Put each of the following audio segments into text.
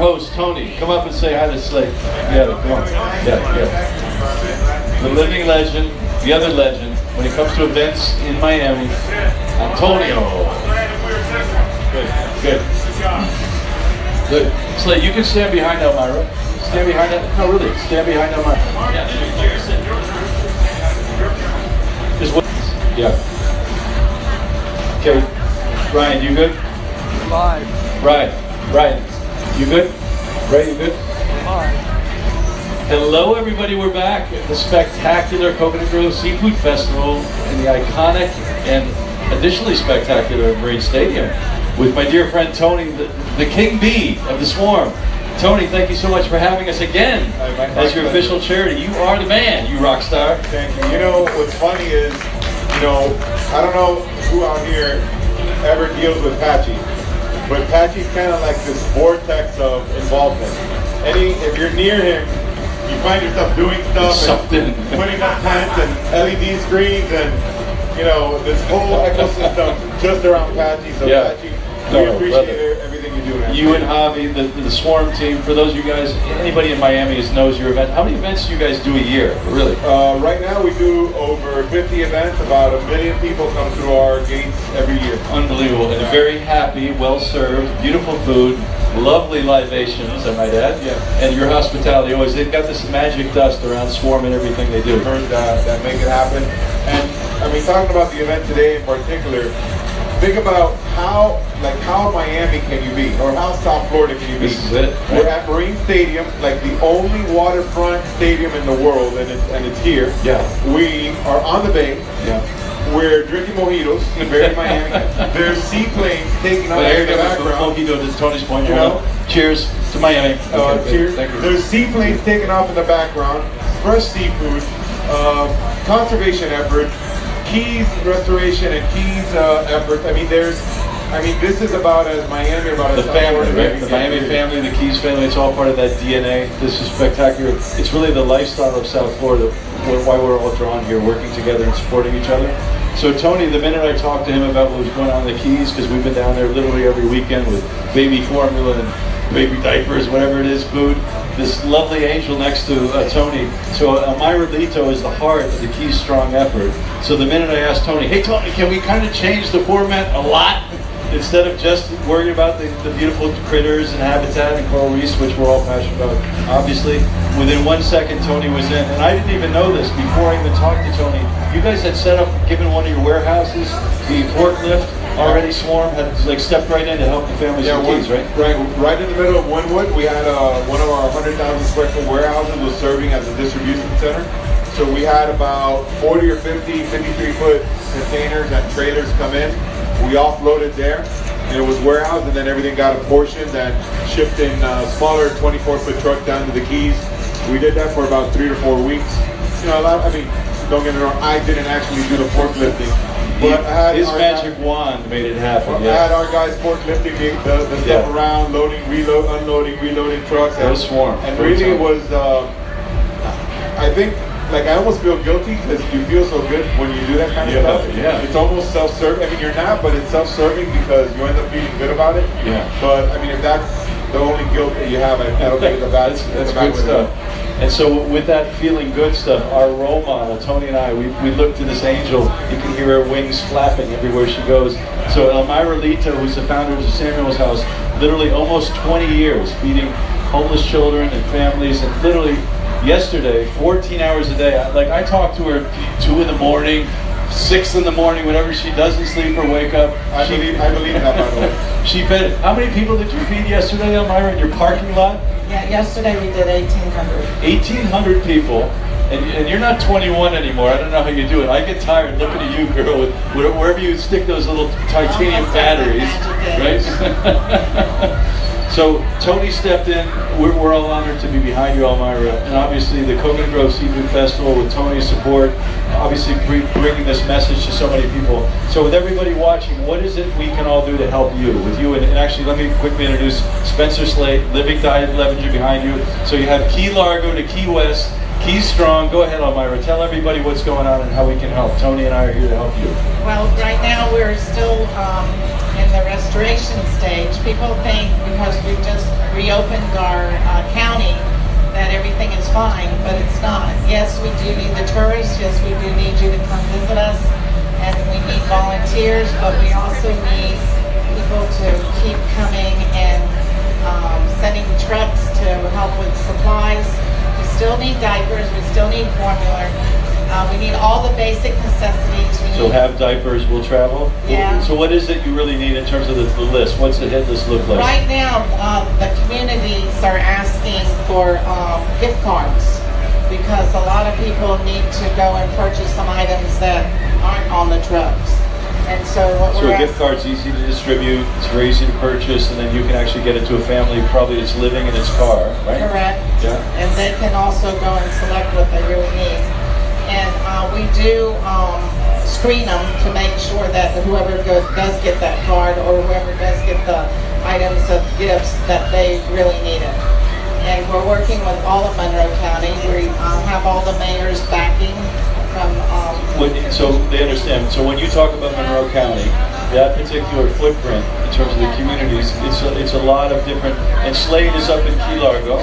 Host Tony, come up and say hi to Slate. Yeah, come on. Yeah. The living legend, the other legend, when it comes to events in Miami, Antonio. Good. Slate, you can stand behind Elmira. Stand behind that. No, really. Stand behind Elmira. Just wait. Yeah. Okay. Ryan, you good? Live. Ryan, you good? Ray, you good? Live. Hello, everybody. We're back at the spectacular Coconut Grove Seafood Festival in the iconic and additionally spectacular Marine Stadium with my dear friend Tony, the King Bee of the Swarm. Tony, thank you so much for having us again as your official charity. You are the man, you rock star. Thank you. You know, what's funny is, I don't know who out here ever deals with Patchy, but Patchy's kind of like this vortex of involvement. If you're near him, you find yourself doing stuff and putting up tents and LED screens and, this whole ecosystem just around Patchy. So yeah. Patchy, we appreciate everything you do, man. You and Javi, the Swarm team, for those of you guys, anybody in Miami knows your event. How many events do you guys do a year, really? Right now we do over 50 events. About 1 million people come through our gates every year. Unbelievable. And very happy, well-served, beautiful food, lovely libations, I might add. Yeah. And your hospitality always, they've got this magic dust around Swarm and everything they do. That make it happen. And talking about the event today in particular, think about how Miami can you be, or how South Florida can you be? This is it. Right? We're at Marine Stadium, like the only waterfront stadium in the world, and it's here. Yeah. We are on the bay. Yeah. We're drinking mojitos, very Miami. There's seaplanes taking off in the background. Mojito to Tony's point. You Cheers to Miami. Cheers. Thank you. There's seaplanes taking off in the background. Fresh seafood, conservation efforts, Keys restoration and Keys efforts. This is about as Miami about the as family, right? The Miami here. family, the Keys family. It's all part of that DNA. This is spectacular. It's really the lifestyle of South Florida. Why we're all drawn here, working together and supporting each other. So Tony, the minute I talked to him about what was going on in the Keys, because we've been down there literally every weekend with baby formula and baby diapers, whatever it is, food. This lovely angel next to Tony. So Elmira Leto is the heart of the KeysStrong effort. So the minute I asked Tony, hey Tony, can we kind of change the format a lot? Instead of just worrying about the beautiful critters and habitat and coral reefs, which we're all passionate about, obviously, within 1 second Tony was in. And I didn't even know this before I even talked to Tony. You guys had set up, given one of your warehouses, the forklift, already Swarm had stepped right in to help the families with Keys, right? Right in the middle of Wynwood, we had one of our 100,000 square foot warehouses was serving as a distribution center. So we had about 40 or 50 53-foot containers and trailers come in. We offloaded there, and it was warehoused, and then everything got apportioned and shipped in smaller 24-foot trucks down to the Keys. We did that for about 3 to 4 weeks. Don't get me wrong, I didn't actually do the forklifting. But I had his magic wand made it happen. I had our guys forklifting the stuff around, loading, reload, unloading, reloading trucks. That was Swarm. And really it was, I think, I almost feel guilty because you feel so good when you do that kind of stuff. Yeah. It's almost self-serving. You're not, but it's self-serving because you end up feeling good about it. Yeah. But, if that's the only guilt that you have, I don't think it's a bad That's good stuff. And so with that feeling good stuff, our role model, Tony and I, we look to this angel. You can hear her wings flapping everywhere she goes. So Elmira Leto, who's the founder of Samuel's House, literally almost 20 years feeding homeless children and families, and literally yesterday, 14 hours a day. I talk to her 2 in the morning, 6 in the morning, whenever she doesn't sleep or wake up. I believe that, by the way. She fed. How many people did you feed yesterday, Elmira, in your parking lot? Yeah, yesterday we did 1,800. 1,800 people, and you're not 21 anymore. I don't know how you do it. I get tired looking at you, girl, with wherever you stick those little titanium batteries, right? So Tony stepped in. We're all honored to be behind you, Elmira, and obviously the Coconut Grove Seafood Festival with Tony's support, obviously bringing this message to so many people. So with everybody watching, what is it we can all do to help you? With you, and actually let me quickly introduce Spencer Slate, Living Diet Levenger behind you. So you have Key Largo to Key West, KeysStrong. Go ahead, Elmira. Tell everybody what's going on and how we can help. Tony and I are here to help you. Well, right now we're still in the restoration stage. People think because we've just reopened our county that everything is fine, but it's not. Yes, we do need the tourists. Yes, we do need you to come visit us. And we need volunteers, but we also need people to keep coming and sending trucks to help with supplies. We still need diapers. We still need formula. We need all the basic necessities. So have diapers will travel? Yeah. So what is it you really need in terms of the list? What's the hit list look like? Right now, the communities are asking for gift cards because a lot of people need to go and purchase some items that aren't on the trucks. And so what So a gift card's easy to distribute, it's very easy to purchase, and then you can actually get it to a family probably that's living in its car, right? Correct. Yeah. And they can also go and select what they really need. And we do screen them to make sure that whoever does get that card or whoever does get the items of gifts that they really need it. And we're working with all of Monroe County. We have all the mayors backing from... So they understand. So when you talk about Monroe County, that particular footprint in terms of the communities, it's a lot of different... And Slade is up in Key Largo,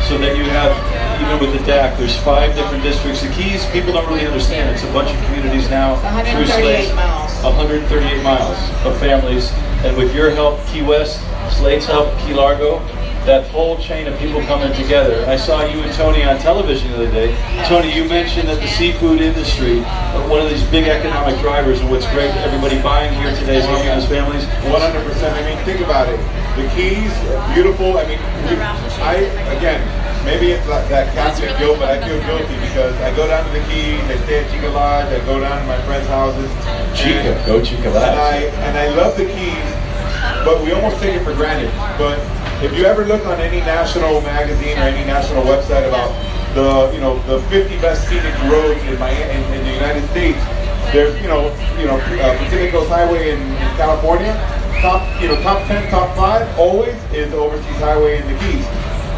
so that you have... Even with the DAC, there's 5 different districts. The Keys, people don't really understand. It's a bunch of communities now. 138 miles. 138 miles of families. And with your help, Key West, Slade's help, Key Largo, that whole chain of people coming together. And I saw you and Tony on television the other day. Tony, you mentioned that the seafood industry, one of these big economic drivers, and what's great, everybody buying here today is helping those families. 100%. I mean, think about it. The Keys, beautiful. I mean, maybe it's like that Catholic guilt, but I feel guilty because I go down to the Keys, I stay at Chica Lodge, I go down to my friends' houses. Go Chica Lodge. And I love the Keys, but we almost take it for granted. But if you ever look on any national magazine or any national website about the 50 best scenic roads in the United States, there's Pacific Coast Highway in California. Top 10, top 5 always is the Overseas Highway in the Keys.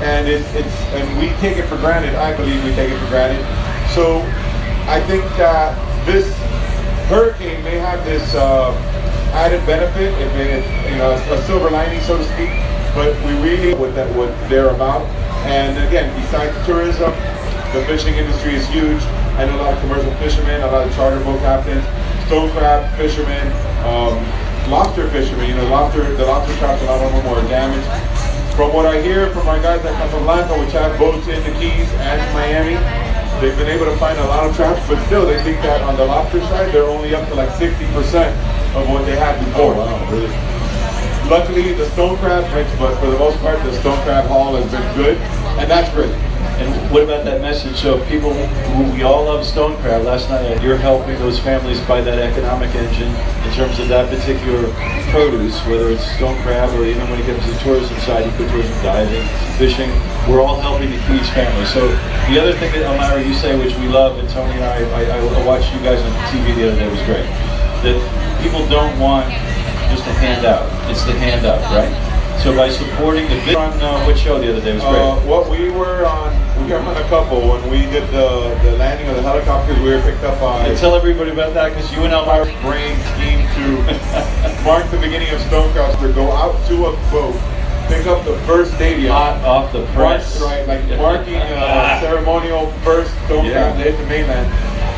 And and we take it for granted. I believe we take it for granted. So I think that this hurricane may have this added benefit, a silver lining, so to speak. But we really what they're about. And again, besides tourism, the fishing industry is huge. I know a lot of commercial fishermen, a lot of charter boat captains, stone crab fishermen, lobster fishermen. The lobster traps, a lot of them were damaged. From what I hear from our guys at Casablanca, which have boats in the Keys and Miami, they've been able to find a lot of traps, but still they think that on the lobster side, they're only up to like 60% of what they had before. Oh, wow, really? Luckily, the stone crab, but for the most part, the stone crab haul has been good, and that's great. And what about that message? So if people we all love stone crab, last night you're helping those families by that economic engine in terms of that particular produce, whether it's stone crab or even when it comes to the tourism side, ecotourism, diving, fishing, we're all helping the Keys family. So the other thing that Elmira, you say, which we love, and Tony and I watched you guys on TV the other day, was great, that people don't want just a handout, it's the handout, right? So by supporting the bid on what show the other day was great? We were on a couple. When we did the landing of the helicopters, we were picked up by... And tell everybody about that, because you and Elmira brain scheme to mark the beginning of Stonecrest, to go out to a boat, pick up the first stadium. Hot off the press. Right, like marking ceremonial first Stonecrest day to mainland.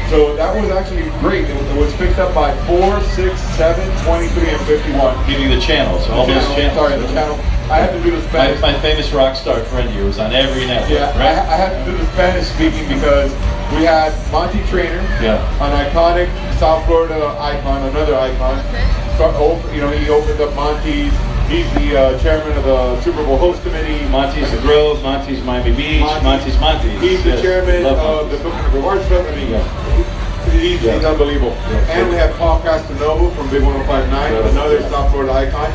So that was actually great. It was picked up by 4, 6, 7, 23, and 51. Giving the channels, all those channels. Sorry, the channel. I had to do the Spanish. My famous rock star friend here was on every network. Yeah, right? I had to do the Spanish speaking because we had Monty Trainer, an iconic South Florida icon, another icon. He opened up Monty's. He's the chairman of the Super Bowl host committee. Monty's the Grove, Monty's Miami Beach, Monty's. He's the chairman of the Booking of Rewards Club. I mean, he's unbelievable. And we have Paul Castanova from Big 105.9, another South Florida icon.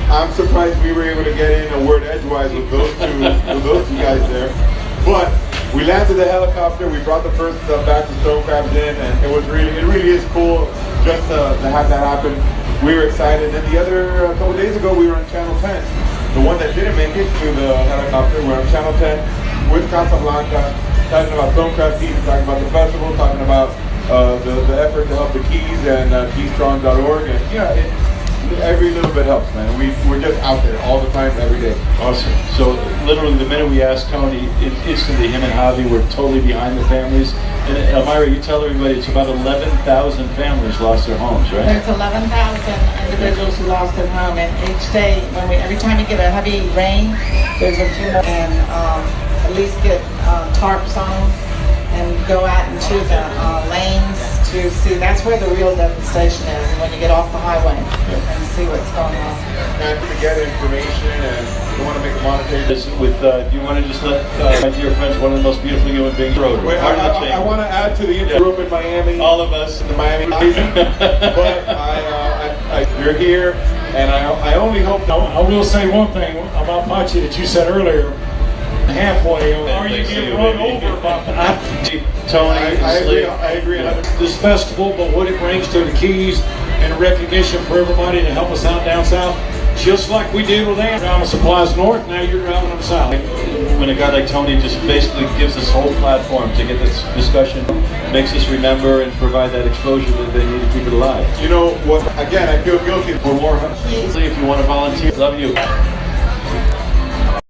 I'm surprised we were able to get in a word edgewise with those two guys there. But we landed the helicopter. We brought the first batch of stone crabs in, and it really is cool just to have that happen. We were excited. And the other couple days ago, we were on Channel 10. The one that didn't make it to the helicopter, we're on Channel 10 with Casablanca, talking about Stonecrest season, talking about the festival, talking about the effort to help the Keys and KeysStrong.org. And Every little bit helps, man. We're just out there all the time, every day. Awesome. So literally the minute we asked Tony, instantly him and Javi were totally behind the families. And Elmira, you tell everybody it's about 11,000 families lost their homes, right? There's 11,000 individuals who lost their home, and each day, every time you get a heavy rain, there's a few more, and at least get tarps on them and go out into the lanes to see. That's where the real devastation is, when you get off the highway and see what's going on. And to get information, and you want to make a monetary. Do you want to just let my dear friends, one of the most beautiful human beings, road? Wait, I want to add to the group in Miami. All of us. The Miami season. But you're here, and I only hope. I will say one thing about Pachi that you said earlier. Halfway, or you get run over by Tony, I agree. This festival, but what it brings to the Keys and recognition for everybody to help us out down south, just like we did with them. Driving supplies north, now you're driving them south. When a guy like Tony just basically gives us whole platform to get this discussion, makes us remember and provide that exposure that they need to keep it alive. You know what? Again, I feel guilty for more. If you want to volunteer, love you.